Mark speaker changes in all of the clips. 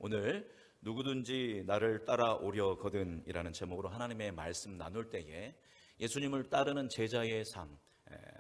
Speaker 1: 오늘 누구든지 나를 따라오려거든이라는 제목으로 하나님의 말씀 나눌 때에 예수님을 따르는 제자의 삶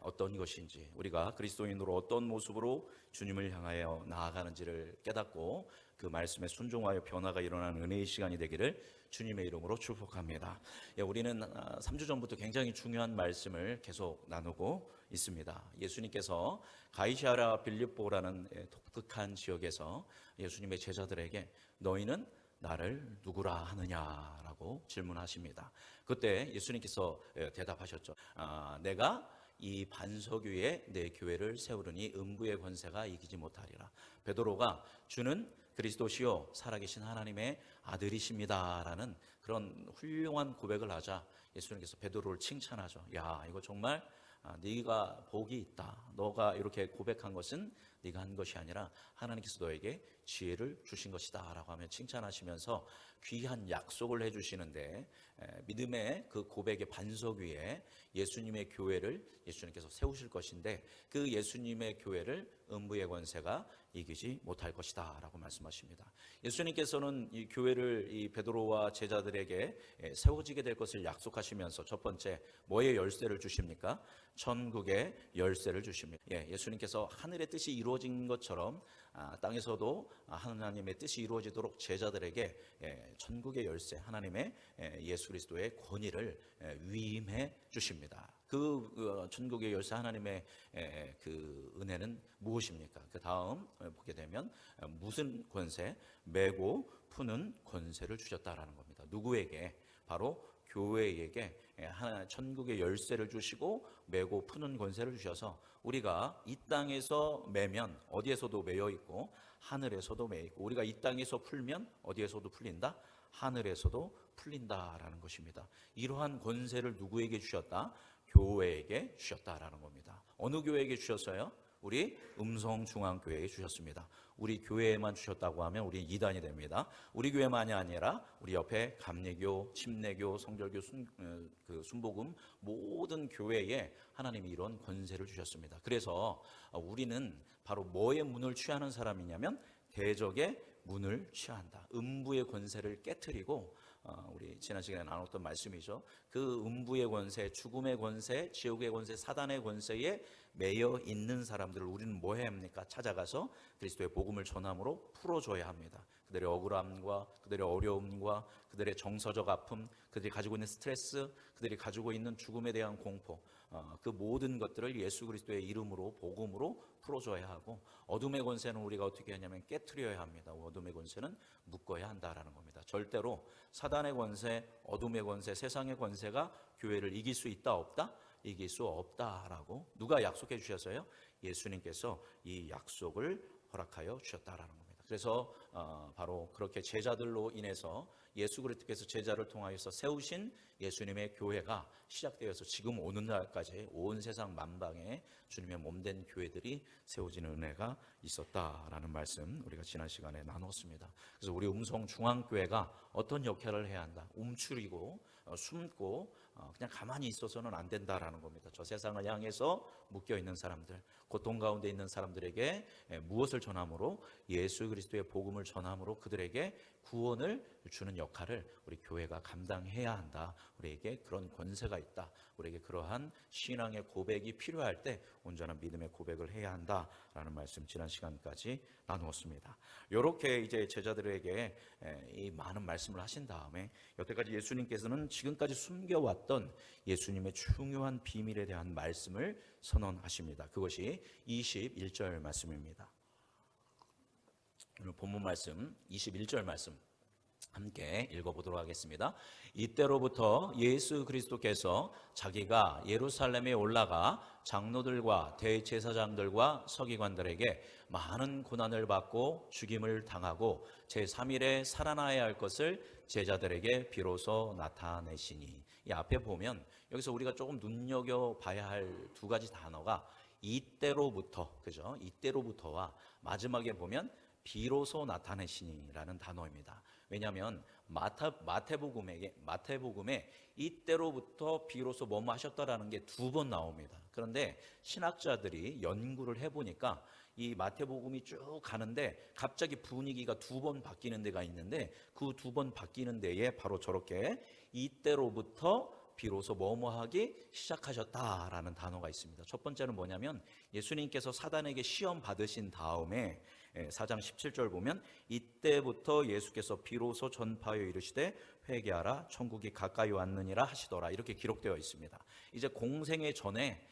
Speaker 1: 어떤 것인지, 우리가 그리스도인으로 어떤 모습으로 주님을 향하여 나아가는지를 깨닫고 그 말씀에 순종하여 변화가 일어나는 은혜의 시간이 되기를 주님의 이름으로 축복합니다. 우리는 3주 전부터 굉장히 중요한 말씀을 계속 나누고 있습니다. 예수님께서 가이사랴 빌립보라는 독특한 지역에서 예수님의 제자들에게 너희는 나를 누구라 하느냐라고 질문하십니다. 그때 예수님께서 대답하셨죠. 내가 이 반석 위에 내 교회를 세우르니 음부의 권세가 이기지 못하리라. 베드로가 주는 그리스도시요 살아계신 하나님의 아들이십니다라는 그런 훌륭한 고백을 하자 예수님께서 베드로를 칭찬하죠. 야, 이거 정말 네가 복이 있다. 너가 이렇게 고백한 것은 네가 한 것이 아니라 하나님께서 너에게 지혜를 주신 것이다 라고 하며 칭찬하시면서 귀한 약속을 해주시는데, 믿음의 그 고백의 반석 위에 예수님의 교회를 예수님께서 세우실 것인데 그 예수님의 교회를 음부의 권세가 이기지 못할 것이다 라고 말씀하십니다. 예수님께서는 이 교회를 이 베드로와 제자들에게 세워지게 될 것을 약속하시면서 첫 번째 뭐의 열쇠를 주십니까? 천국의 열쇠를 주십니다. 예수님께서 하늘의 뜻이 이루어진 것처럼 땅에서도 하나님의 뜻이 이루어지도록 제자들에게 천국의 열쇠, 하나님의 예수 그리스도의 권위를 위임해 주십니다. 그 천국의 열쇠 하나님의 그 은혜는 무엇입니까? 그 다음 보게 되면 무슨 권세? 메고 푸는 권세를 주셨다라는 겁니다. 누구에게? 바로 교회에게 천국의 열쇠를 주시고 메고 푸는 권세를 주셔서 우리가 이 땅에서 매면 어디에서도 매여 있고 하늘에서도 매여 있고, 우리가 이 땅에서 풀면 어디에서도 풀린다? 하늘에서도 풀린다라는 것입니다. 이러한 권세를 누구에게 주셨다? 교회에게 주셨다라는 겁니다. 어느 교회에게 주셨어요? 우리 음성중앙교회에 주셨습니다. 우리 교회에만 주셨다고 하면 우리 이단이 됩니다. 우리 교회만이 아니라 우리 옆에 감리교, 침례교, 성결교, 순복음 모든 교회에 하나님이 이런 권세를 주셨습니다. 그래서 우리는 바로 뭐의 문을 취하는 사람이냐면 대적의 문을 취한다. 음부의 권세를 깨트리고, 우리 지난 시간에 나눴던 말씀이죠. 그 음부의 권세, 죽음의 권세, 지옥의 권세, 사단의 권세에 매여 있는 사람들을 우리는 뭐 해야 합니까? 찾아가서 그리스도의 복음을 전함으로 풀어줘야 합니다. 그들의 억울함과 그들의 어려움과 그들의 정서적 아픔, 그들이 가지고 있는 스트레스, 그들이 가지고 있는 죽음에 대한 공포, 그 모든 것들을 예수 그리스도의 이름으로 복음으로 풀어줘야 하고, 어둠의 권세는 우리가 어떻게 하냐면 깨트려야 합니다. 어둠의 권세는 묶어야 한다라는 겁니다. 절대로 사단의 권세, 어둠의 권세, 세상의 권세가 교회를 이길 수 있다 없다? 이길 수 없다라고 누가 약속해 주셔서요? 예수님께서 이 약속을 허락하여 주셨다라는 겁니다. 그래서 바로 그렇게 제자들로 인해서 예수 그리스도께서 제자를 통하여서 세우신 예수님의 교회가 시작되어서 지금 오는 날까지 온 세상 만방에 주님의 몸된 교회들이 세워지는 은혜가 있었다라는 말씀 우리가 지난 시간에 나눴습니다. 그래서 우리 음성중앙교회가 어떤 역할을 해야 한다? 움츠리고 숨고 그냥 가만히 있어서는 안 된다라는 겁니다. 저 세상을 향해서 묶여있는 사람들, 고통 가운데 있는 사람들에게 무엇을 전함으로? 예수 그리스도의 복음을 전함으로 그들에게 구원을 주는 역할을 우리 교회가 감당해야 한다. 우리에게 그런 권세가 있다. 우리에게 그러한 신앙의 고백이 필요할 때 온전한 믿음의 고백을 해야 한다라는 말씀 지난 시간까지 나누었습니다. 이렇게 이제 제자들에게 이 많은 말씀을 하신 다음에 여태까지 예수님께서는 지금까지 숨겨왔던 예수님의 중요한 비밀에 대한 말씀을 선언하십니다. 그것이 21절 말씀입니다. 오늘 본문 말씀 21절 말씀 함께 읽어보도록 하겠습니다. 이때로부터 예수 그리스도께서 자기가 예루살렘에 올라가 장로들과 대제사장들과 서기관들에게 많은 고난을 받고 죽임을 당하고 제3일에 살아나야 할 것을 제자들에게 비로소 나타내시니, 이 앞에 보면 여기서 우리가 조금 눈여겨봐야 할 두 가지 단어가 이때로부터, 그죠? 이때로부터와 마지막에 보면 비로소 나타내시니라는 단어입니다. 왜냐하면 마태복음에 이때로부터 비로소 뭐뭐 하셨다라는 게 두 번 나옵니다. 그런데 신학자들이 연구를 해보니까 이 마태복음이 쭉 가는데 갑자기 분위기가 두 번 바뀌는 데가 있는데 그 두 번 바뀌는 데에 바로 저렇게 이때로부터 비로소 뭐뭐하기 시작하셨다라는 단어가 있습니다. 첫 번째는 뭐냐면 예수님께서 사단에게 시험 받으신 다음에 4장 17절 보면 이때부터 예수께서 비로소 전파하여 이르시되 회개하라 천국이 가까이 왔느니라 하시더라 이렇게 기록되어 있습니다. 이제 공생애 전에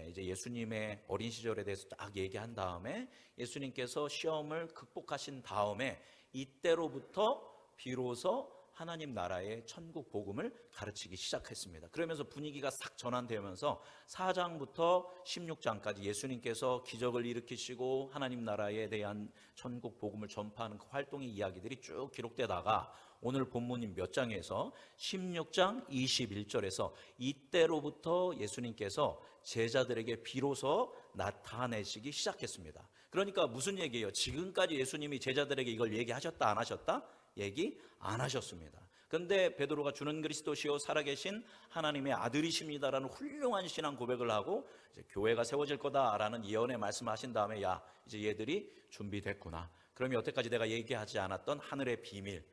Speaker 1: 이제 예수님의 어린 시절에 대해서 딱 얘기한 다음에 예수님께서 시험을 극복하신 다음에 이때로부터 비로소 하나님 나라의 천국 복음을 가르치기 시작했습니다. 그러면서 분위기가 싹 전환되면서 4장부터 16장까지 예수님께서 기적을 일으키시고 하나님 나라에 대한 천국 복음을 전파하는 그 활동의 이야기들이 쭉 기록되다가 오늘 본문인 몇 장에서 16장 21절에서 이때로부터 예수님께서 제자들에게 비로소 나타내시기 시작했습니다. 그러니까 무슨 얘기예요? 지금까지 예수님이 제자들에게 이걸 얘기하셨다 안 하셨다? 얘기 안 하셨습니다. 그런데 베드로가 주는 그리스도시요 살아계신 하나님의 아들이십니다라는 훌륭한 신앙 고백을 하고 이제 교회가 세워질 거다라는 예언의 말씀하신 다음에 야 이제 얘들이 준비됐구나. 그러면 여태까지 내가 얘기하지 않았던 하늘의 비밀,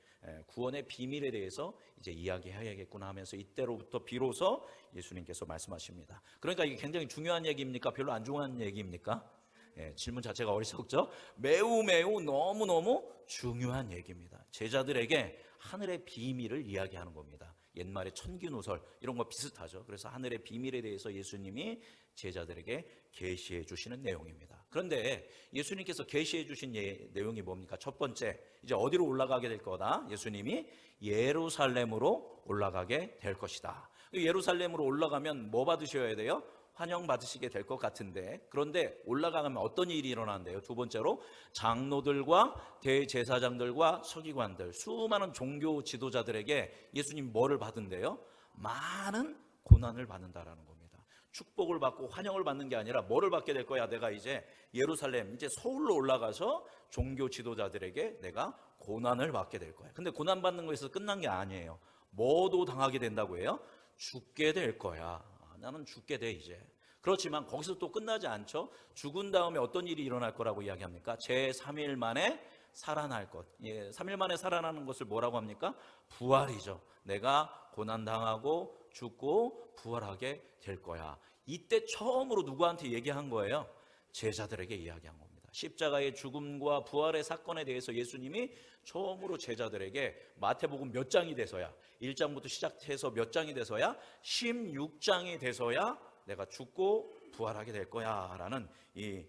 Speaker 1: 구원의 비밀에 대해서 이제 이야기해야겠구나 하면서 이때로부터 비로소 예수님께서 말씀하십니다. 그러니까 이게 굉장히 중요한 얘기입니까? 별로 안 중요한 얘기입니까? 질문 자체가 어리석죠? 매우 너무너무 중요한 얘기입니다. 제자들에게 하늘의 비밀을 이야기하는 겁니다. 옛말에 천기누설 이런 거 비슷하죠. 그래서 하늘의 비밀에 대해서 예수님이 제자들에게 계시해 주시는 내용입니다. 그런데 예수님께서 계시해 주신 내용이 뭡니까? 첫 번째, 이제 어디로 올라가게 될 거다? 예수님이 예루살렘으로 올라가게 될 것이다. 예루살렘으로 올라가면 뭐 받으셔야 돼요? 환영받으시게 될 것 같은데, 그런데 올라가면 어떤 일이 일어난대요? 두 번째로 장로들과 대제사장들과 서기관들, 수많은 종교 지도자들에게 예수님 뭐를 받은대요? 많은 고난을 받는다라는 겁니다. 축복을 받고 환영을 받는 게 아니라 뭐를 받게 될 거야? 내가 이제 예루살렘, 이제 서울로 올라가서 종교 지도자들에게 내가 고난을 받게 될 거야. 근데 고난 받는 거에서 끝난 게 아니에요. 뭐도 당하게 된다고 해요? 죽게 될 거야. 나는 죽게 돼 이제. 그렇지만 거기서 또 끝나지 않죠. 죽은 다음에 어떤 일이 일어날 거라고 이야기합니까? 제3일 만에 살아날 것. 3일 만에 살아나는 것을 뭐라고 합니까? 부활이죠. 내가 고난당하고 죽고 부활하게 될 거야. 이때 처음으로 누구한테 얘기한 거예요? 제자들에게 이야기한 겁니다. 십자가의 죽음과 부활의 사건에 대해서 예수님이 처음으로 제자들에게 마태복음 몇 장이 돼서야, 1장부터 시작해서 몇 장이 돼서야 16장이 돼서야 내가 죽고 부활하게 될 거야 라는 이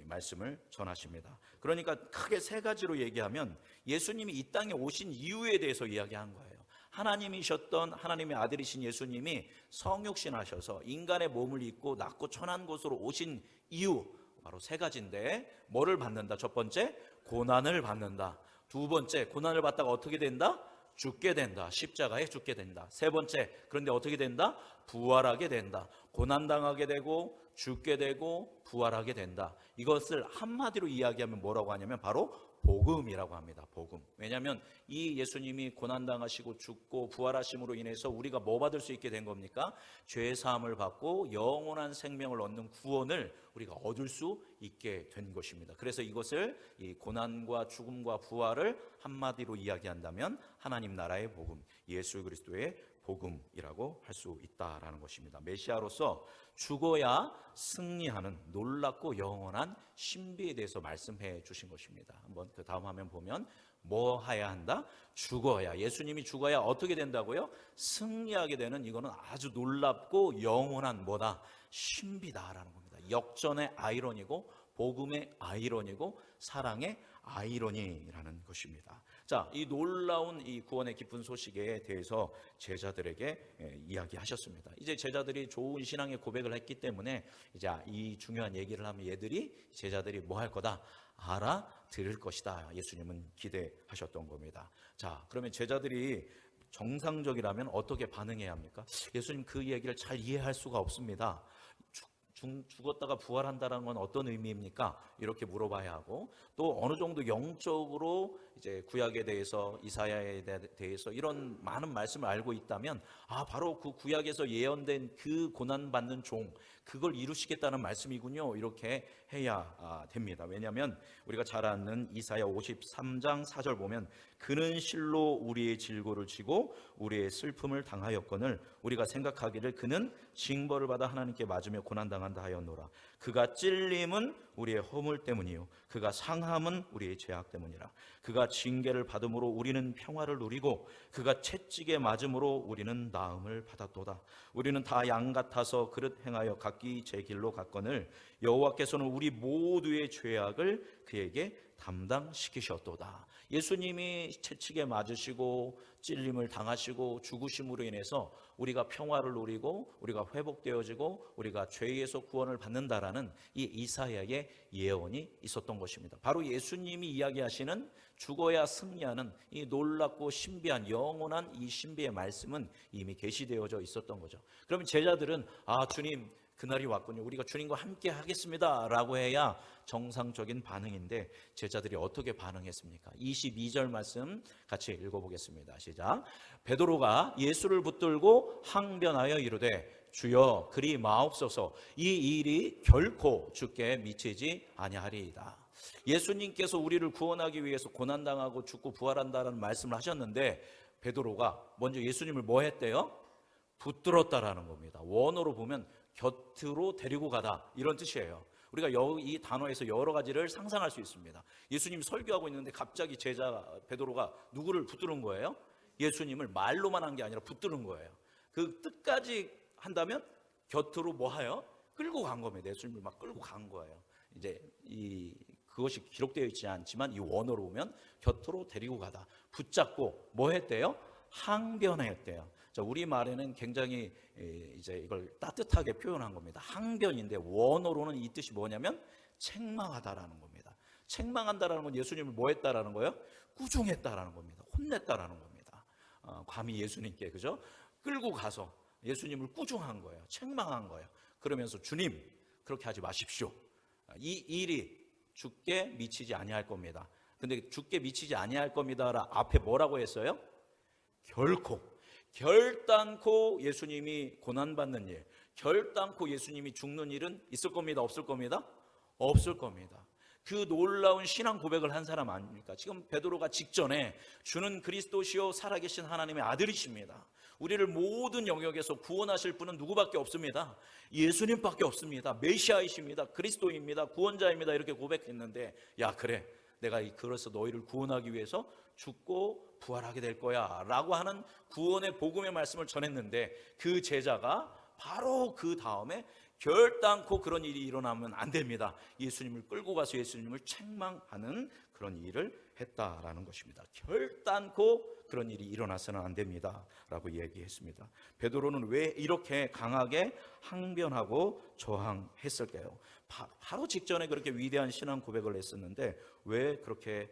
Speaker 1: 말씀을 전하십니다. 그러니까 크게 세 가지로 얘기하면 예수님이 이 땅에 오신 이유에 대해서 이야기한 거예요. 하나님이셨던 하나님의 아들이신 예수님이 성육신 하셔서 인간의 몸을 입고 낮고 천한 곳으로 오신 이유, 바로 세 가지인데, 뭐를 받는다? 첫 번째, 고난을 받는다. 두 번째, 고난을 받다가 어떻게 된다? 죽게 된다. 십자가에 죽게 된다. 세 번째, 그런데 어떻게 된다? 부활하게 된다. 고난당하게 되고 죽게 되고 부활하게 된다. 이것을 한마디로 이야기하면 뭐라고 하냐면 바로 복음이라고 합니다. 복음. 왜냐하면 이 예수님이 고난당하시고 죽고 부활하심으로 인해서 우리가 뭐 받을 수 있게 된 겁니까? 죄사함을 받고 영원한 생명을 얻는 구원을 우리가 얻을 수 있게 된 것입니다. 그래서 이것을 이 고난과 죽음과 부활을 한마디로 이야기한다면 하나님 나라의 복음, 예수 그리스도의 복음이라고 할 수 있다라는 것입니다. 메시아로서 죽어야 승리하는 놀랍고 영원한 신비에 대해서 말씀해 주신 것입니다. 한번 그 다음 화면 보면 뭐 해야 한다? 죽어야. 예수님이 죽어야 어떻게 된다고요? 승리하게 되는, 이거는 아주 놀랍고 영원한 뭐다? 신비다라는 겁니다. 역전의 아이러니고 복음의 아이러니고 사랑의 아이러니라는 것입니다. 자, 이 놀라운 이 구원의 기쁜 소식에 대해서 제자들에게 이야기하셨습니다. 이제 제자들이 좋은 신앙의 고백을 했기 때문에 이제 이 중요한 얘기를 하면 제자들이 뭐 할 거다? 알아들을 것이다. 예수님은 기대하셨던 겁니다. 자, 그러면 제자들이 정상적이라면 어떻게 반응해야 합니까? 예수님 그 얘기를 잘 이해할 수가 없습니다. 죽었다가 부활한다는 건 어떤 의미입니까? 이렇게 물어봐야 하고, 또 어느 정도 영적으로 이제 구약에 대해서, 이사야에 대해서 이런 많은 말씀을 알고 있다면 바로 그 구약에서 예언된 그 고난받는 종, 그걸 이루시겠다는 말씀이군요, 이렇게 해야 됩니다. 왜냐하면 우리가 잘 아는 이사야 53장 4절 보면 그는 실로 우리의 질고를 지고 우리의 슬픔을 당하였거늘 우리가 생각하기를 그는 징벌을 받아 하나님께 맞으며 고난당한다 하였노라. 그가 찔림은 우리의 허물 때문이요 그가 상함은 우리의 죄악 때문이라. 그가 징계를 받음으로 우리는 평화를 누리고 그가 채찍에 맞음으로 우리는 나음을 받았도다. 우리는 다 양 같아서 그릇 행하여 각기 제 길로 갔거늘 여호와께서는 우리 모두의 죄악을 그에게 담당시키셨도다. 예수님이 채찍에 맞으시고 찔림을 당하시고 죽으심으로 인해서 우리가 평화를 누리고 우리가 회복되어지고 우리가 죄에서 구원을 받는다라는 이 이사야의 예언이 있었던 것입니다. 바로 예수님이 이야기하시는 죽어야 승리하는 이 놀랍고 신비한 영원한 이 신비의 말씀은 이미 계시되어져 있었던 거죠. 그러면 제자들은 주님 그날이 왔군요, 우리가 주님과 함께 하겠습니다 라고 해야 정상적인 반응인데 제자들이 어떻게 반응했습니까? 22절 말씀 같이 읽어보겠습니다. 시작. 베드로가 예수를 붙들고 항변하여 이르되 주여 그리 마옵소서, 이 일이 결코 주께 미치지 아니하리이다. 예수님께서 우리를 구원하기 위해서 고난당하고 죽고 부활한다는 말씀을 하셨는데 베드로가 먼저 예수님을 뭐 했대요? 붙들었다라는 겁니다. 원어로 보면 곁으로 데리고 가다, 이런 뜻이에요. 우리가 이 단어에서 여러 가지를 상상할 수 있습니다. 예수님이 설교하고 있는데 갑자기 제자 베드로가 누구를 붙드는 거예요? 예수님을 말로만 한 게 아니라 붙드는 거예요. 그 뜻까지 한다면 곁으로 뭐 하여? 끌고 간 겁니다. 예수님을 막 끌고 간 거예요. 이제 그것이 기록되어 있지 않지만 이 원어로 보면 곁으로 데리고 가다, 붙잡고 뭐 했대요? 항변했대요. 우리 말에는 굉장히 이제 이걸 따뜻하게 표현한 겁니다. 항변인데 원어로는 이 뜻이 뭐냐면 책망하다라는 겁니다. 책망한다라는 건 예수님을 뭐 했다라는 거예요? 꾸중했다라는 겁니다. 혼냈다라는 겁니다. 감히 예수님께, 그죠? 끌고 가서 예수님을 꾸중한 거예요. 책망한 거예요. 그러면서 주님 그렇게 하지 마십시오. 이 일이 주께 미치지 아니할 겁니다. 근데 주께 미치지 아니할 겁니다 앞에 뭐라고 했어요? 결단코 예수님이 고난받는 일, 결단코 예수님이 죽는 일은 있을 겁니다, 없을 겁니다? 없을 겁니다. 그 놀라운 신앙 고백을 한 사람 아닙니까? 지금 베드로가 직전에 주는 그리스도시요 살아계신 하나님의 아들이십니다, 우리를 모든 영역에서 구원하실 분은 누구밖에 없습니다. 예수님밖에 없습니다. 메시아이십니다. 그리스도입니다. 구원자입니다. 이렇게 고백했는데, 야 그래, 내가 그래서 너희를 구원하기 위해서 죽고 부활하게 될 거야 라고 하는 구원의 복음의 말씀을 전했는데, 그 제자가 바로 그 다음에 결단코 그런 일이 일어나면 안 됩니다, 예수님을 끌고 가서 예수님을 책망하는 그런 일을 했다라는 것입니다. 결단코 그런 일이 일어나서는 안 됩니다 라고 얘기했습니다. 베드로는 왜 이렇게 강하게 항변하고 저항했을까요? 바로 직전에 그렇게 위대한 신앙 고백을 했었는데 왜 그렇게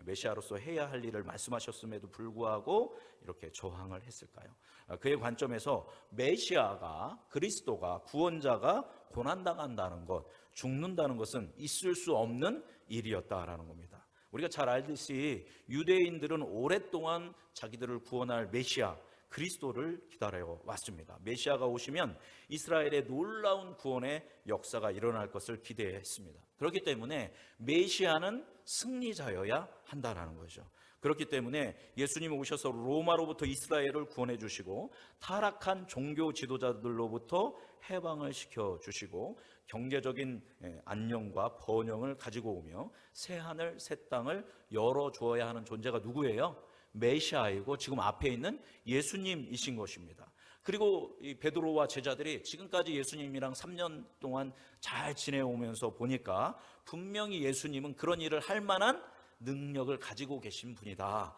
Speaker 1: 메시아로서 해야 할 일을 말씀하셨음에도 불구하고 이렇게 저항을 했을까요? 그의 관점에서 메시아가, 그리스도가, 구원자가 고난당한다는 것, 죽는다는 것은 있을 수 없는 일이었다라는 겁니다. 우리가 잘 알듯이 유대인들은 오랫동안 자기들을 구원할 메시아 그리스도를 기다려 왔습니다. 메시아가 오시면 이스라엘의 놀라운 구원의 역사가 일어날 것을 기대했습니다. 그렇기 때문에 메시아는 승리자여야 한다는 거죠. 그렇기 때문에 예수님이 오셔서 로마로부터 이스라엘을 구원해 주시고 타락한 종교 지도자들로부터 해방을 시켜 주시고 경제적인 안녕과 번영을 가지고 오며 새하늘 새 땅을 열어주어야 하는 존재가 누구예요? 메시아이고 지금 앞에 있는 예수님이신 것입니다. 그리고 이 베드로와 제자들이 지금까지 예수님이랑 3년 동안 잘 지내오면서 보니까 분명히 예수님은 그런 일을 할 만한 능력을 가지고 계신 분이다.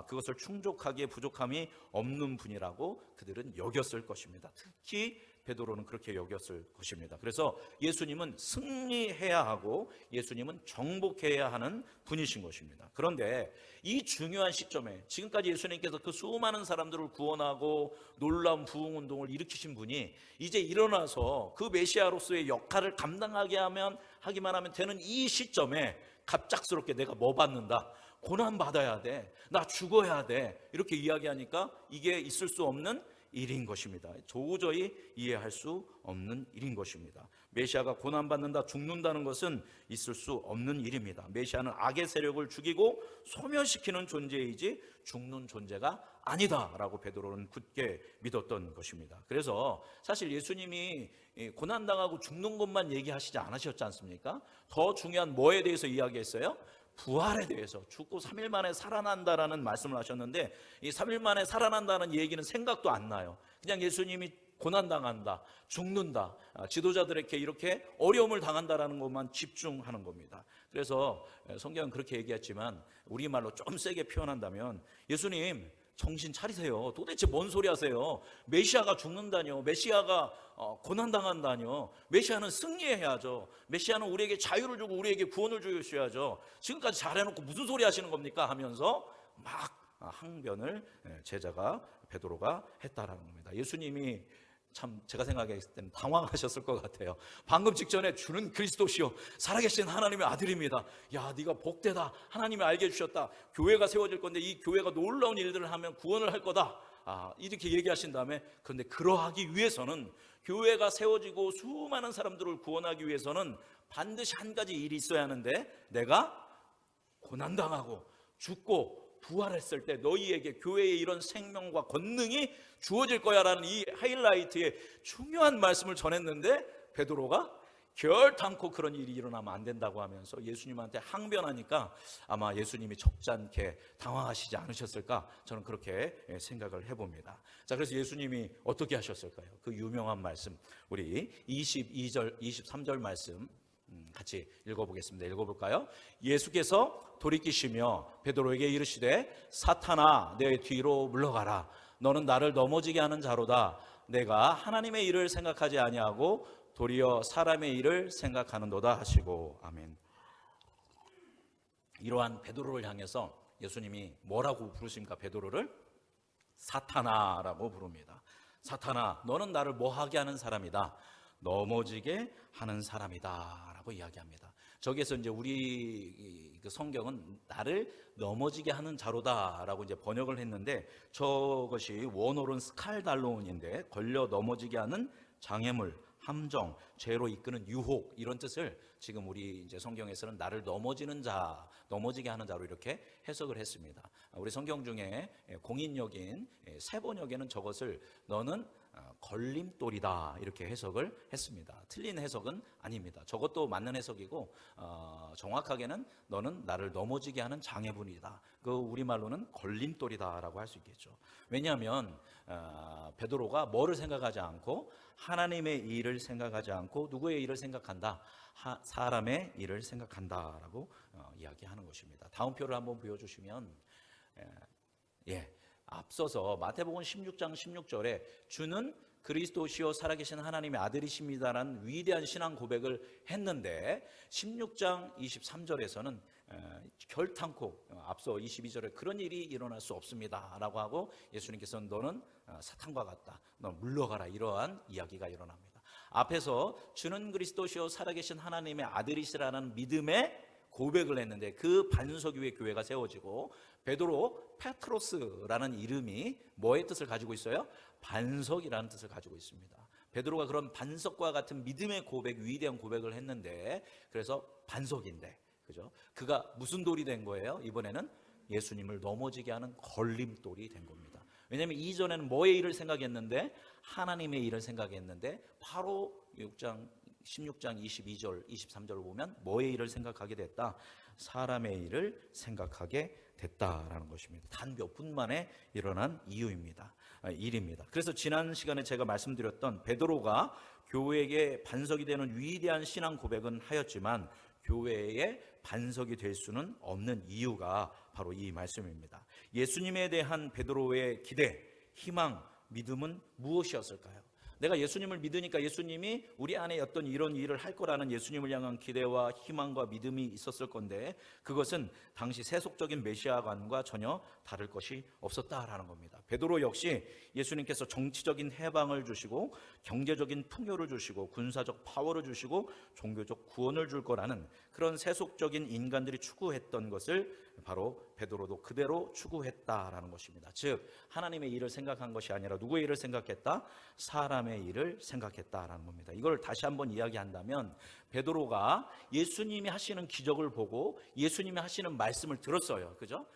Speaker 1: 그것을 충족하기에 부족함이 없는 분이라고 그들은 여겼을 것입니다. 특히 베드로는 그렇게 여겼을 것입니다. 그래서 예수님은 승리해야 하고 예수님은 정복해야 하는 분이신 것입니다. 그런데 이 중요한 시점에 지금까지 예수님께서 그 수많은 사람들을 구원하고 놀라운 부흥운동을 일으키신 분이 이제 일어나서 그 메시아로서의 역할을 감당하기만 하면 되는 이 시점에 갑작스럽게 내가 뭐 받는다? 고난 받아야 돼, 나 죽어야 돼, 이렇게 이야기하니까 이게 있을 수 없는 일인 것입니다. 도저히 이해할 수 없는 일인 것입니다. 메시아가 고난받는다, 죽는다는 것은 있을 수 없는 일입니다. 메시아는 악의 세력을 죽이고 소멸시키는 존재이지 죽는 존재가 아니다라고 베드로는 굳게 믿었던 것입니다. 그래서 사실 예수님이 고난당하고 죽는 것만 얘기하시지 않으셨지 않습니까? 더 중요한 뭐에 대해서 이야기했어요? 부활에 대해서, 죽고 3일 만에 살아난다라는 말씀을 하셨는데, 이 3일 만에 살아난다는 얘기는 생각도 안 나요. 그냥 예수님이 고난당한다, 죽는다, 지도자들에게 이렇게 어려움을 당한다라는 것만 집중하는 겁니다. 그래서 성경은 그렇게 얘기했지만 우리말로 좀 세게 표현한다면, 예수님 정신 차리세요. 도대체 뭔 소리 하세요? 메시아가 죽는다뇨, 메시아가 고난당한다뇨, 메시아는 승리해야죠, 메시아는 우리에게 자유를 주고 우리에게 구원을 주셔야죠, 지금까지 잘해놓고 무슨 소리 하시는 겁니까? 하면서 막 항변을 제자가 베드로가 했다라는 겁니다. 예수님이 참 제가 생각했을 때는 당황하셨을 것 같아요. 방금 직전에 주는 그리스도시요 살아계신 하나님의 아들입니다. 야, 네가 복되다, 하나님이 알게 해주셨다, 교회가 세워질 건데 이 교회가 놀라운 일들을 하면 구원을 할 거다, 이렇게 얘기하신 다음에, 그런데 그러하기 위해서는, 교회가 세워지고 수많은 사람들을 구원하기 위해서는 반드시 한 가지 일이 있어야 하는데, 내가 고난당하고 죽고 부활했을 때 너희에게 교회의 이런 생명과 권능이 주어질 거야 라는 이 하이라이트의 중요한 말씀을 전했는데, 베드로가 결단코 그런 일이 일어나면 안 된다고 하면서 예수님한테 항변하니까 아마 예수님이 적잖게 당황하시지 않으셨을까, 저는 그렇게 생각을 해봅니다. 자, 그래서 예수님이 어떻게 하셨을까요? 그 유명한 말씀, 우리 22절 23절 말씀 같이 읽어보겠습니다. 읽어볼까요? 예수께서 돌이키시며 베드로에게 이르시되, 사탄아 내 뒤로 물러가라, 너는 나를 넘어지게 하는 자로다. 내가 하나님의 일을 생각하지 아니하고 도리어 사람의 일을 생각하는도다 하시고. 아멘. 이러한 베드로를 향해서 예수님이 뭐라고 부르십니까? 베드로를 사탄아라고 부릅니다. 사탄아, 너는 나를 뭐하게 하는 사람이다, 넘어지게 하는 사람이다 라고 이야기합니다. 저기에서 이제 우리 성경은 나를 넘어지게 하는 자로다 라고 이제 번역을 했는데, 저것이 원어로는 스칼달론인데 걸려 넘어지게 하는 장애물, 함정, 죄로 이끄는 유혹, 이런 뜻을 지금 우리 이제 성경에서는 나를 넘어지는 자, 넘어지게 하는 자로 이렇게 해석을 했습니다. 우리 성경 중에 공인역인 세번역에는 저것을 너는 걸림돌이다 이렇게 해석을 했습니다. 틀린 해석은 아닙니다. 저것도 맞는 해석이고, 정확하게는 너는 나를 넘어지게 하는 장애분이다, 그 우리말로는 걸림돌이다라고 할 수 있겠죠. 왜냐하면 베드로가 뭐를 생각하지 않고, 하나님의 일을 생각하지 않고 누구의 일을 생각한다? 사람의 일을 생각한다라고 이야기하는 것입니다. 다음 표를 한번 보여주시면, 앞서서 마태복음 16장 16절에 주는 그리스도시요 살아계신 하나님의 아들이십니다라는 위대한 신앙 고백을 했는데, 16장 23절에서는 결탄코 앞서 22절에 그런 일이 일어날 수 없습니다 라고 하고, 예수님께서는 너는 사탄과 같다, 너 물러가라, 이러한 이야기가 일어납니다. 앞에서 주는 그리스도시요 살아계신 하나님의 아들이시라는 믿음의 고백을 했는데, 그 반석 위에 교회가 세워지고, 베드로 페트로스라는 이름이 뭐의 뜻을 가지고 있어요? 반석이라는 뜻을 가지고 있습니다. 베드로가 그런 반석과 같은 믿음의 고백, 위대한 고백을 했는데, 그래서 반석인데, 그죠? 그가 무슨 돌이 된 거예요? 이번에는 예수님을 넘어지게 하는 걸림돌이 된 겁니다. 왜냐하면 이전에는 뭐의 일을 생각했는데? 하나님의 일을 생각했는데, 바로 16장 22절 23절을 보면 뭐의 일을 생각하게 됐다? 사람의 일을 생각하게 됐다라는 것입니다. 단 몇 분 만에 일어난 일입니다. 그래서 지난 시간에 제가 말씀드렸던 베드로가 교회에게 반석이 되는 위대한 신앙 고백은 하였지만, 교회의 반석이 될 수는 없는 이유가 바로 이 말씀입니다. 예수님에 대한 베드로의 기대, 희망, 믿음은 무엇이었을까요? 내가 예수님을 믿으니까 예수님이 우리 안에 어떤 이런 일을 할 거라는 예수님을 향한 기대와 희망과 믿음이 있었을 건데, 그것은 당시 세속적인 메시아관과 전혀 다를 것이 없었다라는 겁니다. 베드로 역시 예수님께서 정치적인 해방을 주시고, 경제적인 풍요를 주시고, 군사적 파워를 주시고, 종교적 구원을 줄 거라는 그런 세속적인 인간들이 추구했던 것을 바로 베드로도 그대로 추구했다라는 것입니다. 즉 하나님의 일을 생각한 것이 아니라 누구의 일을 생각했다? 사람의 일을 생각했다라는 겁니다. 이걸 다시 한번 이야기한다면 베드로가 예수님이 하시는 기적을 보고 예수님이 하시는 말씀을 들었어요. 그죠?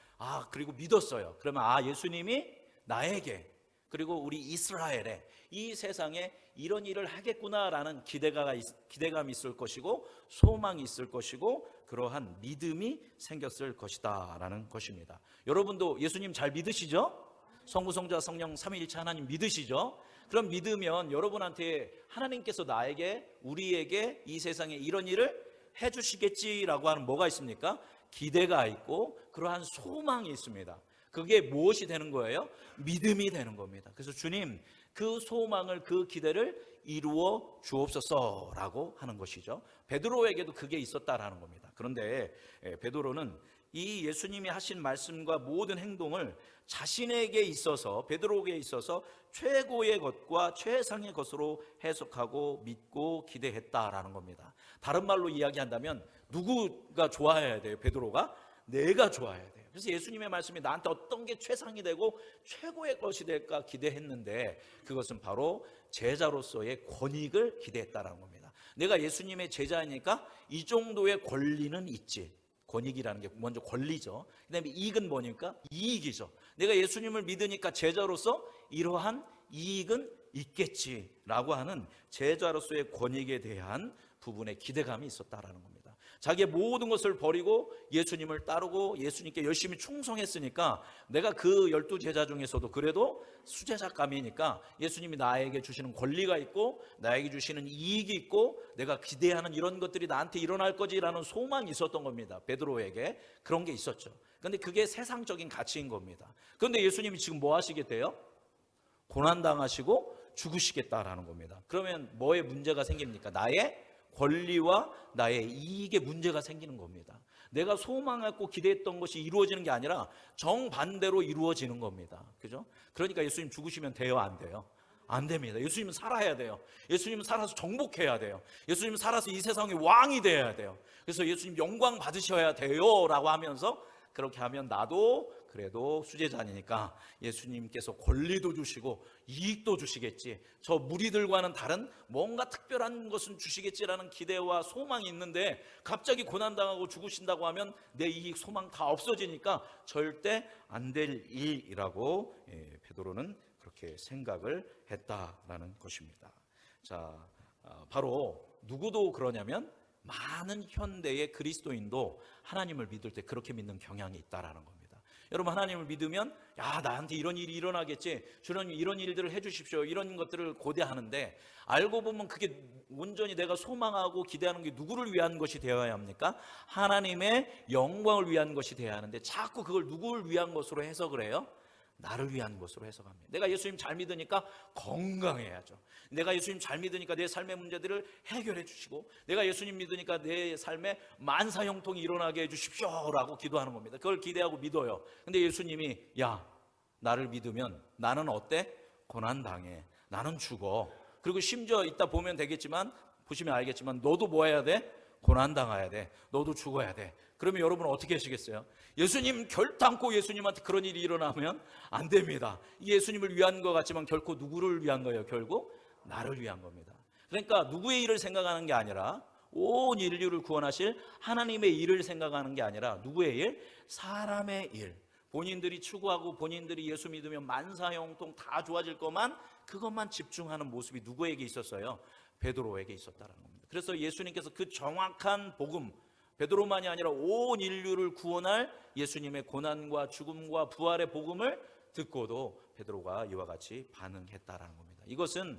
Speaker 1: 그리고 믿었어요. 그러면 예수님이 나에게 그리고 우리 이스라엘에 이 세상에 이런 일을 하겠구나라는 기대감이 있을 것이고 소망이 있을 것이고 그러한 믿음이 생겼을 것이다 라는 것입니다. 여러분도 예수님 잘 믿으시죠? 성부, 성자, 성령 삼위일체 하나님 믿으시죠? 그럼 믿으면 여러분한테 하나님께서 나에게 우리에게 이 세상에 이런 일을 해주시겠지라고 하는 뭐가 있습니까? 기대가 있고 그러한 소망이 있습니다. 그게 무엇이 되는 거예요? 믿음이 되는 겁니다. 그래서 주님 그 소망을 그 기대를 이루어 주옵소서라고 하는 것이죠. 베드로에게도 그게 있었다라는 겁니다. 그런데 베드로는 이 예수님이 하신 말씀과 모든 행동을 자신에게 있어서 베드로에게 있어서 최고의 것과 최상의 것으로 해석하고 믿고 기대했다라는 겁니다. 다른 말로 이야기한다면 누구가 좋아해야 돼요? 베드로가? 내가 좋아해야 돼요. 그래서 예수님의 말씀이 나한테 어떤 게 최상이 되고 최고의 것이 될까 기대했는데 그것은 바로 제자로서의 권익을 기대했다라는 겁니다. 내가 예수님의 제자이니까 이 정도의 권리는 있지. 권익이라는 게 먼저 권리죠. 그 다음에 이익은 뭐니까? 이익이죠. 내가 예수님을 믿으니까 제자로서 이러한 이익은 있겠지라고 하는 제자로서의 권익에 대한 부분에 기대감이 있었다라는 겁니다. 자기의 모든 것을 버리고 예수님을 따르고 예수님께 열심히 충성했으니까 내가 그 12제자 중에서도 그래도 수제자감이니까 예수님이 나에게 주시는 권리가 있고 나에게 주시는 이익이 있고 내가 기대하는 이런 것들이 나한테 일어날 거지라는 소망이 있었던 겁니다. 베드로에게 그런 게 있었죠. 그런데 그게 세상적인 가치인 겁니다. 그런데 예수님이 지금 뭐 하시게 돼요? 고난당하시고 죽으시겠다라는 겁니다. 그러면 뭐에 문제가 생깁니까? 나의 권리와 나의 이익에 문제가 생기는 겁니다. 내가 소망하고 기대했던 것이 이루어지는 게 아니라 정반대로 이루어지는 겁니다. 그죠? 그러니까 예수님 죽으시면 돼요? 안 돼요? 안 됩니다. 예수님은 살아야 돼요. 예수님은 살아서 정복해야 돼요. 예수님은 살아서 이 세상의 왕이 되어야 돼요. 그래서 예수님 영광 받으셔야 돼요 라고 하면서 그렇게 하면 나도 그래도 수제자니까 예수님께서 권리도 주시고 이익도 주시겠지, 저 무리들과는 다른 뭔가 특별한 것은 주시겠지라는 기대와 소망이 있는데 갑자기 고난당하고 죽으신다고 하면 내 이익 소망 다 없어지니까 절대 안 될 일이라고 베드로는 그렇게 생각을 했다라는 것입니다. 자, 바로 누구도 그러냐면 많은 현대의 그리스도인도 하나님을 믿을 때 그렇게 믿는 경향이 있다라는 겁니다. 여러분, 하나님을 믿으면 나한테 이런 일이 일어나겠지, 주님 이런 일들을 해주십시오, 이런 것들을 고대하는데 알고 보면 그게 온전히 내가 소망하고 기대하는 게 누구를 위한 것이 되어야 합니까? 하나님의 영광을 위한 것이 되어야 하는데 자꾸 그걸 누구를 위한 것으로 해석을 해요? 나를 위한 것으로 해석합니다. 내가 예수님 잘 믿으니까 건강해야죠. 내가 예수님 잘 믿으니까 내 삶의 문제들을 해결해 주시고, 내가 예수님 믿으니까 내 삶에 만사형통이 일어나게 해 주십시오라고 기도하는 겁니다. 그걸 기대하고 믿어요. 근데 예수님이 나를 믿으면 나는 어때? 고난당해. 나는 죽어. 그리고 심지어 이따 보면 되겠지만, 보시면 알겠지만 너도 뭐 해야 돼? 고난당해야 돼. 너도 죽어야 돼. 그러면 여러분은 어떻게 하시겠어요? 예수님 결단코 예수님한테 그런 일이 일어나면 안 됩니다. 예수님을 위한 것 같지만 결코 누구를 위한 거예요? 결국 나를 위한 겁니다. 그러니까 누구의 일을 생각하는 게 아니라 온 인류를 구원하실 하나님의 일을 생각하는 게 아니라 누구의 일? 사람의 일. 본인들이 추구하고 본인들이 예수 믿으면 만사형통 다 좋아질 그것만 집중하는 모습이 누구에게 있었어요? 베드로에게 있었다는 겁니다. 그래서 예수님께서 그 정확한 복음, 베드로만이 아니라 온 인류를 구원할 예수님의 고난과 죽음과 부활의 복음을 듣고도 베드로가 이와 같이 반응했다라는 겁니다. 이것은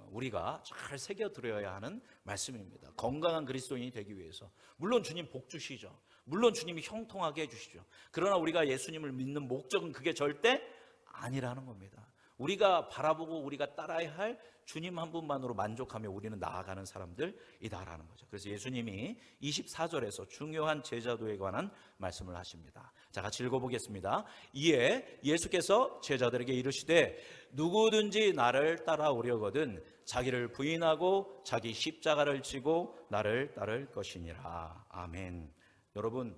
Speaker 1: 우리가 잘 새겨들어야 하는 말씀입니다. 건강한 그리스도인이 되기 위해서 물론 주님 복 주시죠. 물론 주님이 형통하게 해주시죠. 그러나 우리가 예수님을 믿는 목적은 그게 절대 아니라는 겁니다. 우리가 바라보고 우리가 따라야 할 주님 한 분만으로 만족하며 우리는 나아가는 사람들이다라는 거죠. 그래서 예수님이 24절에서 중요한 제자도에 관한 말씀을 하십니다. 자, 같이 읽어보겠습니다. 이에 예수께서 제자들에게 이르시되 누구든지 나를 따라오려거든 자기를 부인하고 자기 십자가를 지고 나를 따를 것이니라. 아멘. 여러분,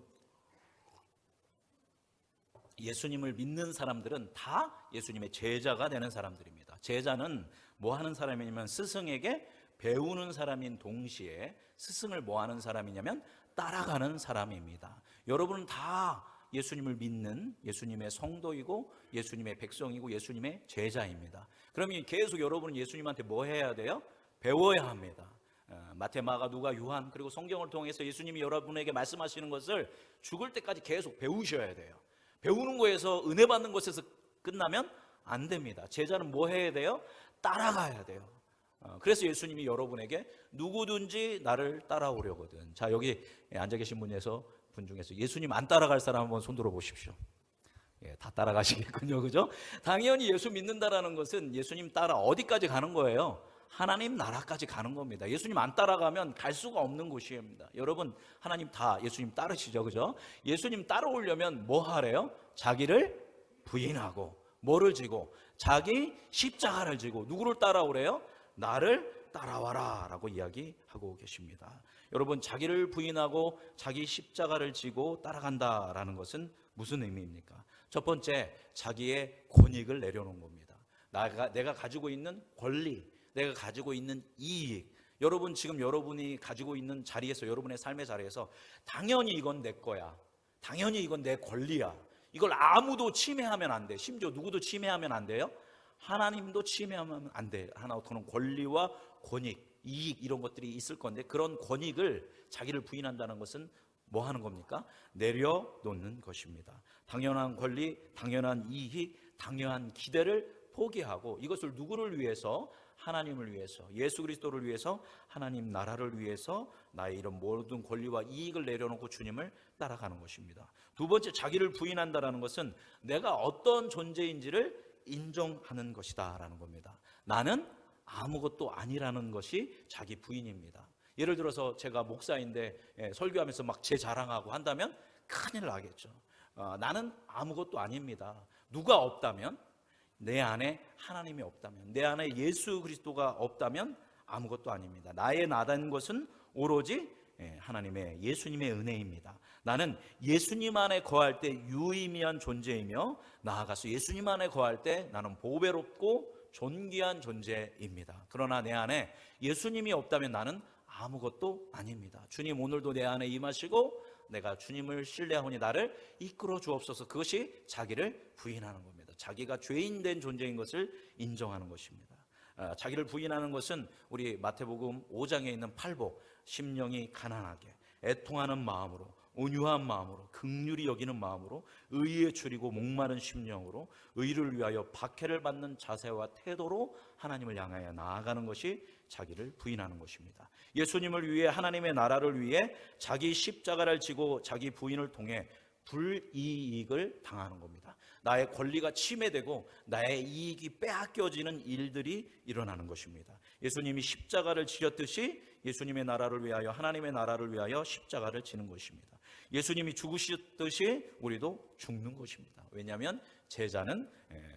Speaker 1: 예수님을 믿는 사람들은 다 예수님의 제자가 되는 사람들입니다. 제자는 뭐 하는 사람이냐면 스승에게 배우는 사람인 동시에 스승을 뭐 하는 사람이냐면 따라가는 사람입니다. 여러분은 다 예수님을 믿는 예수님의 성도이고 예수님의 백성이고 예수님의 제자입니다. 그러면 계속 여러분은 예수님한테 뭐 해야 돼요? 배워야 합니다. 마태, 마가, 누가, 요한 그리고 성경을 통해서 예수님이 여러분에게 말씀하시는 것을 죽을 때까지 계속 배우셔야 돼요. 배우는 거에서 은혜 받는 것에서 끝나면 안 됩니다. 제자는 뭐 해야 돼요? 따라가야 돼요. 그래서 예수님이 여러분에게 누구든지 나를 따라오려거든. 자, 여기 앉아 계신 분 중에서 예수님 안 따라갈 사람 한번 손 들어 보십시오. 예, 다 따라가시겠군요. 그죠? 당연히 예수 믿는다라는 것은 예수님 따라 어디까지 가는 거예요? 하나님 나라까지 가는 겁니다. 예수님 안 따라가면 갈 수가 없는 곳입니다. 여러분, 하나님 다 예수님 따르시죠. 그죠? 예수님 따라오려면 뭐 하래요? 자기를 부인하고 뭐를 지고? 자기 십자가를 지고. 누구를 따라오래요? 나를 따라와라 라고 이야기하고 계십니다. 여러분, 자기를 부인하고 자기 십자가를 지고 따라간다라는 것은 무슨 의미입니까? 첫 번째, 자기의 권익을 내려놓은 겁니다. 내가 가지고 있는 권리, 내가 가지고 있는 이익, 여러분 지금 여러분이 가지고 있는 자리에서, 여러분의 삶의 자리에서 당연히 이건 내 거야, 당연히 이건 내 권리야, 이걸 아무도 침해하면 안 돼. 심지어 누구도 침해하면 안 돼요. 하나님도 침해하면 안 돼. 하나는 권리와 권익, 이익 이런 것들이 있을 건데, 그런 권익을 자기를 부인한다는 것은 뭐 하는 겁니까? 내려놓는 것입니다. 당연한 권리, 당연한 이익, 당연한 기대를 포기하고 이것을 누구를 위해서? 하나님을 위해서, 예수 그리스도를 위해서, 하나님 나라를 위해서 나의 이런 모든 권리와 이익을 내려놓고 주님을 따라가는 것입니다. 두 번째, 자기를 부인한다는 것은 내가 어떤 존재인지를 인정하는 것이다 라는 겁니다. 나는 아무것도 아니라는 것이 자기 부인입니다. 예를 들어서 제가 목사인데 설교하면서 막 제 자랑하고 한다면 큰일 나겠죠. 나는 아무것도 아닙니다. 누가 없다면? 내 안에 하나님이 없다면, 내 안에 예수 그리스도가 없다면 아무것도 아닙니다. 나의 나다는 것은 오로지 하나님의, 예수님의 은혜입니다. 나는 예수님 안에 거할 때 유의미한 존재이며, 나아가서 예수님 안에 거할 때 나는 보배롭고 존귀한 존재입니다. 그러나 내 안에 예수님이 없다면 나는 아무것도 아닙니다. 주님, 오늘도 내 안에 임하시고 내가 주님을 신뢰하오니 나를 이끌어 주옵소서. 그것이 자기를 부인하는 겁니다. 자기가 죄인된 존재인 것을 인정하는 것입니다. 자기를 부인하는 것은 우리 마태복음 5장에 있는 팔복, 심령이 가난하게 애통하는 마음으로, 온유한 마음으로, 긍휼히 여기는 마음으로, 의에 줄이고 목마른 심령으로, 의를 위하여 박해를 받는 자세와 태도로 하나님을 향하여 나아가는 것이 자기를 부인하는 것입니다. 예수님을 위해, 하나님의 나라를 위해 자기 십자가를 지고 자기 부인을 통해 불이익을 당하는 겁니다. 나의 권리가 침해되고 나의 이익이 빼앗겨지는 일들이 일어나는 것입니다. 예수님이 십자가를 지셨듯이 예수님의 나라를 위하여, 하나님의 나라를 위하여 십자가를 지는 것입니다. 예수님이 죽으셨듯이 우리도 죽는 것입니다. 왜냐하면 제자는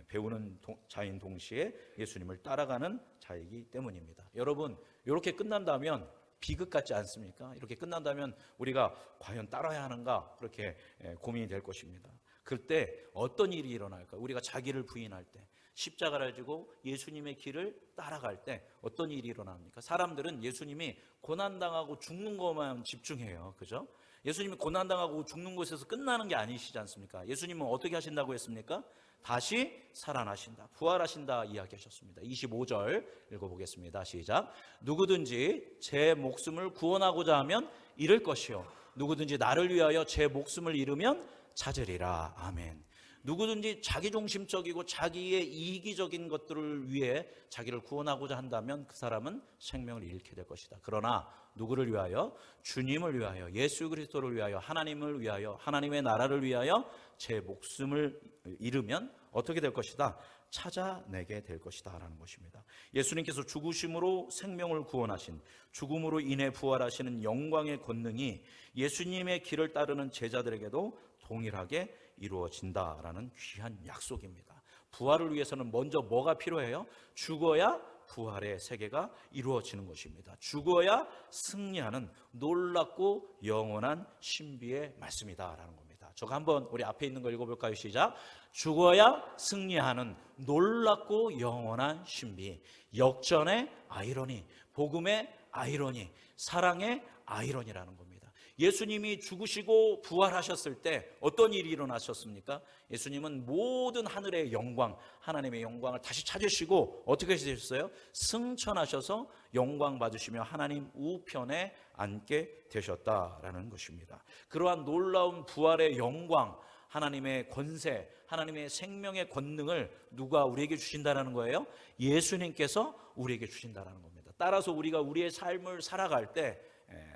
Speaker 1: 배우는 자인 동시에 예수님을 따라가는 자이기 때문입니다. 여러분, 이렇게 끝난다면 비극 같지 않습니까? 이렇게 끝난다면 우리가 과연 따라야 하는가, 그렇게 고민이 될 것입니다. 그때 어떤 일이 일어날까? 우리가 자기를 부인할 때, 십자가를 지고 예수님의 길을 따라갈 때 어떤 일이 일어납니까? 사람들은 예수님이 고난당하고 죽는 것만 집중해요. 그죠? 예수님이 고난당하고 죽는 곳에서 끝나는 게 아니시지 않습니까? 예수님은 어떻게 하신다고 했습니까? 다시 살아나신다, 부활하신다 이야기하셨습니다. 25절 읽어보겠습니다. 시작. 누구든지 제 목숨을 구원하고자 하면 잃을 것이요, 누구든지 나를 위하여 제 목숨을 잃으면 찾으리라. 아멘. 누구든지 자기중심적이고 자기의 이기적인 것들을 위해 자기를 구원하고자 한다면 그 사람은 생명을 잃게 될 것이다. 그러나 누구를 위하여? 주님을 위하여, 예수 그리스도를 위하여, 하나님을 위하여, 하나님의 나라를 위하여 제 목숨을 잃으면 어떻게 될 것이다? 찾아내게 될 것이다 라는 것입니다. 예수님께서 죽으심으로 생명을 구원하신, 죽음으로 인해 부활하시는 영광의 권능이 예수님의 길을 따르는 제자들에게도 동일하게 이루어진다라는 귀한 약속입니다. 부활을 위해서는 먼저 뭐가 필요해요? 죽어야 부활의 세계가 이루어지는 것입니다. 죽어야 승리하는 놀랍고 영원한 신비의 말씀이다라는 겁니다. 저거 한번 우리 앞에 있는 거 읽어볼까요? 시작. 죽어야 승리하는 놀랍고 영원한 신비, 역전의 아이러니, 복음의 아이러니, 사랑의 아이러니라는 겁니다. 예수님이 죽으시고 부활하셨을 때 어떤 일이 일어나셨습니까? 예수님은 모든 하늘의 영광, 하나님의 영광을 다시 찾으시고 어떻게 되셨어요? 승천하셔서 영광 받으시며 하나님 우편에 앉게 되셨다라는 것입니다. 그러한 놀라운 부활의 영광, 하나님의 권세, 하나님의 생명의 권능을 누가 우리에게 주신다는 거예요? 예수님께서 우리에게 주신다는 겁니다. 따라서 우리가 우리의 삶을 살아갈 때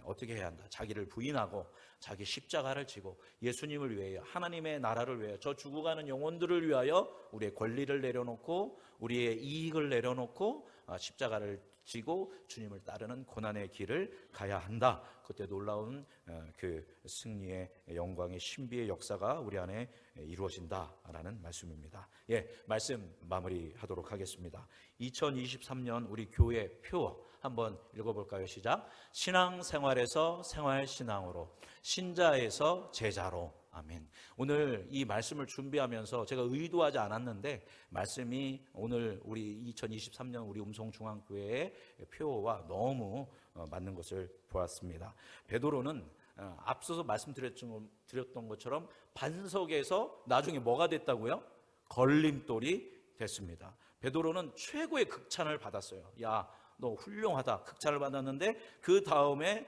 Speaker 1: 어떻게 해야 한다? 자기를 부인하고 자기 십자가를 지고 예수님을 위하여, 하나님의 나라를 위하여, 저 죽어가는 영혼들을 위하여 우리의 권리를 내려놓고 우리의 이익을 내려놓고 십자가를 지고 주님을 따르는 고난의 길을 가야 한다. 그때 놀라운 그 승리의 영광의 신비의 역사가 우리 안에 이루어진다라는 말씀입니다. 말씀 마무리하도록 하겠습니다. 2023년 우리 교회 표 한번 읽어볼까요? 시작. 신앙생활에서 생활신앙으로, 신자에서 제자로. 아멘. 오늘 이 말씀을 준비하면서 제가 의도하지 않았는데 말씀이 오늘 우리 2023년 우리 음성중앙교회의 표어와 너무 맞는 것을 보았습니다. 베드로는 앞서서 말씀드렸던 것처럼 반석에서 나중에 뭐가 됐다고요? 걸림돌이 됐습니다. 베드로는 최고의 극찬을 받았어요. 야, 너 훌륭하다. 극찬을 받았는데 그 다음에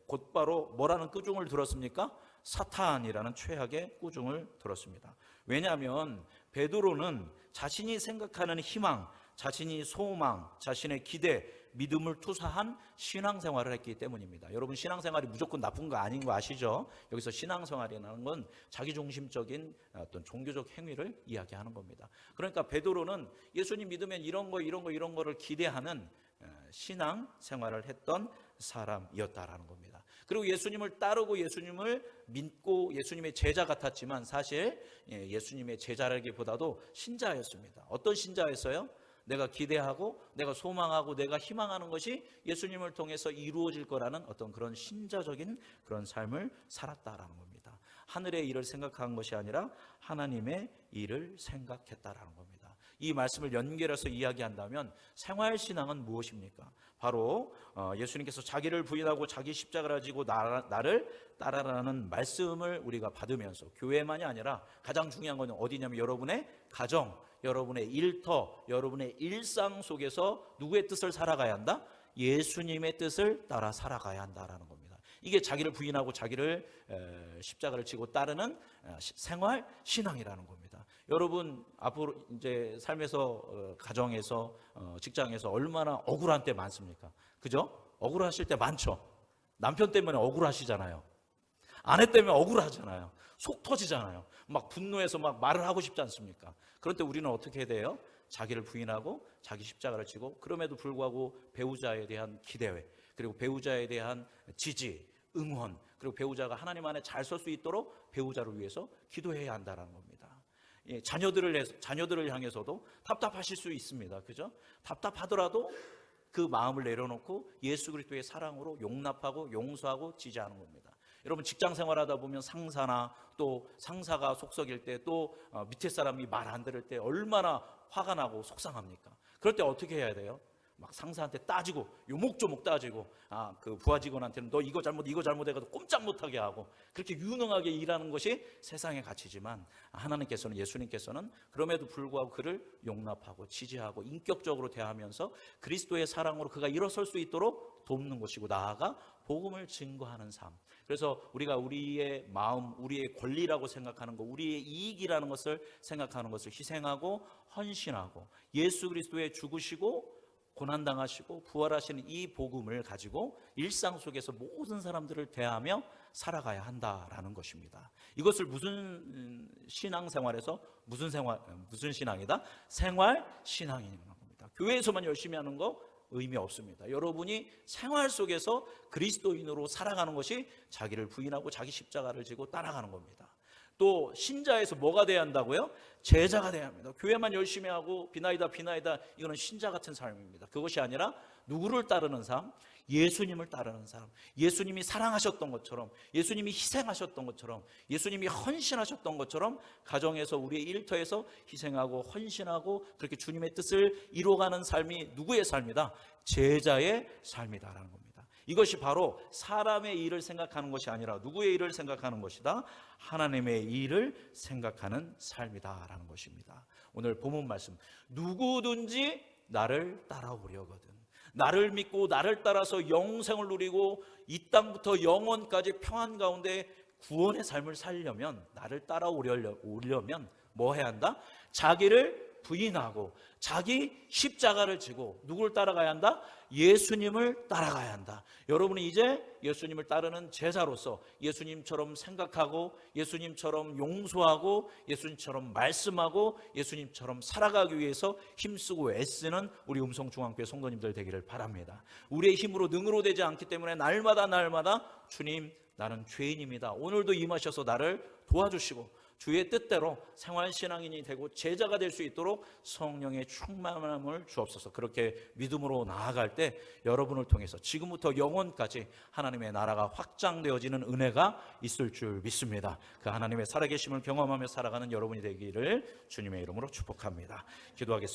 Speaker 1: 곧바로 뭐라는 꾸중을 들었습니까? 사탄이라는 최악의 꾸중을 들었습니다. 왜냐하면 베드로는 자신이 생각하는 희망, 자신이 소망, 자신의 기대, 믿음을 투사한 신앙생활을 했기 때문입니다. 여러분, 신앙생활이 무조건 나쁜 거 아닌 거 아시죠? 여기서 신앙생활이라는 건 자기중심적인 어떤 종교적 행위를 이야기하는 겁니다. 그러니까 베드로는 예수님 믿으면 이런 거를 기대하는 신앙생활을 했던 사람이었다라는 겁니다. 그리고 예수님을 따르고 예수님을 믿고 예수님의 제자 같았지만 사실 예수님의 제자라기보다도 신자였습니다. 어떤 신자였어요? 내가 기대하고 내가 소망하고 내가 희망하는 것이 예수님을 통해서 이루어질 거라는 어떤 그런 신자적인 그런 삶을 살았다라는 겁니다. 하늘의 일을 생각한 것이 아니라 하나님의 일을 생각했다라는 겁니다. 이 말씀을 연결해서 이야기한다면 생활신앙은 무엇입니까? 바로 예수님께서 자기를 부인하고 자기 십자가를 지고 나를 따라라는 말씀을 우리가 받으면서, 교회만이 아니라 가장 중요한 건 어디냐면 여러분의 가정, 여러분의 일터, 여러분의 일상 속에서 누구의 뜻을 살아가야 한다? 예수님의 뜻을 따라 살아가야 한다라는 겁니다. 이게 자기를 부인하고 자기를 십자가를 지고 따르는 생활 신앙이라는 겁니다. 여러분 앞으로 이제 삶에서 가정에서 직장에서 얼마나 억울한 때 많습니까? 그죠? 억울하실 때 많죠. 남편 때문에 억울하시잖아요. 아내 때문에 억울하잖아요. 속 터지잖아요. 막 분노해서 막 말을 하고 싶지 않습니까? 그럴 때 우리는 어떻게 해야 돼요? 자기를 부인하고 자기 십자가를 지고, 그럼에도 불구하고 배우자에 대한 기대, 그리고 배우자에 대한 지지, 응원, 그리고 배우자가 하나님 안에 잘 설 수 있도록 배우자를 위해서 기도해야 한다는 겁니다. 자녀들을 향해서도 답답하실 수 있습니다. 그죠? 답답하더라도 그 마음을 내려놓고 예수 그리스도의 사랑으로 용납하고 용서하고 지지하는 겁니다. 여러분, 직장 생활하다 보면 상사나 또 상사가 속썩일 때, 또 밑에 사람이 말 안 들을 때 얼마나 화가 나고 속상합니까? 그럴 때 어떻게 해야 돼요? 막 상사한테 따지고 요목조목 따지고, 그 부하 직원한테는 너 이거 잘못해가지고 꼼짝 못하게 하고, 그렇게 유능하게 일하는 것이 세상의 가치지만 하나님께서는, 예수님께서는 그럼에도 불구하고 그를 용납하고 지지하고 인격적으로 대하면서 그리스도의 사랑으로 그가 일어설 수 있도록 돕는 것이고, 나아가 복음을 증거하는 삶. 그래서 우리가 우리의 마음, 우리의 권리라고 생각하는 것, 우리의 이익이라는 것을 생각하는 것을 희생하고 헌신하고 예수 그리스도의 죽으시고 고난당하시고 부활하시는 이 복음을 가지고 일상 속에서 모든 사람들을 대하며 살아가야 한다라는 것입니다. 이것을 무슨 신앙생활에서 무슨 신앙이다? 생활 신앙이라는 겁니다. 교회에서만 열심히 하는 거 의미 없습니다. 여러분이 생활 속에서 그리스도인으로 살아가는 것이 자기를 부인하고 자기 십자가를 지고 따라가는 겁니다. 또 신자에서 뭐가 돼야 한다고요? 제자가 돼야 합니다. 교회만 열심히 하고 비나이다 이거는 신자 같은 삶입니다. 그것이 아니라 누구를 따르는 삶? 예수님을 따르는 삶. 예수님이 사랑하셨던 것처럼, 예수님이 희생하셨던 것처럼, 예수님이 헌신하셨던 것처럼 가정에서, 우리의 일터에서 희생하고 헌신하고 그렇게 주님의 뜻을 이루어가는 삶이 누구의 삶이다? 제자의 삶이다라는 겁니다. 이것이 바로 사람의 일을 생각하는 것이 아니라 누구의 일을 생각하는 것이다? 하나님의 일을 생각하는 삶이다라는 것입니다. 오늘 본문 말씀, 누구든지 나를 따라오려거든, 나를 믿고 나를 따라서 영생을 누리고 이 땅부터 영원까지 평안 가운데 구원의 삶을 살려면, 나를 따라오려면 뭐 해야 한다? 자기를 부인하고 자기 십자가를 지고 누구를 따라가야 한다? 예수님을 따라가야 한다. 여러분이 이제 예수님을 따르는 제자로서 예수님처럼 생각하고 예수님처럼 용서하고 예수님처럼 말씀하고 예수님처럼 살아가기 위해서 힘쓰고 애쓰는 우리 음성중앙교회 성도님들 되기를 바랍니다. 우리의 힘으로 능으로 되지 않기 때문에 날마다 주님, 나는 죄인입니다, 오늘도 임하셔서 나를 도와주시고 주의 뜻대로 생활신앙인이 되고 제자가 될 수 있도록 성령의 충만함을 주옵소서. 그렇게 믿음으로 나아갈 때 여러분을 통해서 지금부터 영원까지 하나님의 나라가 확장되어지는 은혜가 있을 줄 믿습니다. 그 하나님의 살아계심을 경험하며 살아가는 여러분이 되기를 주님의 이름으로 축복합니다. 기도하겠습니다.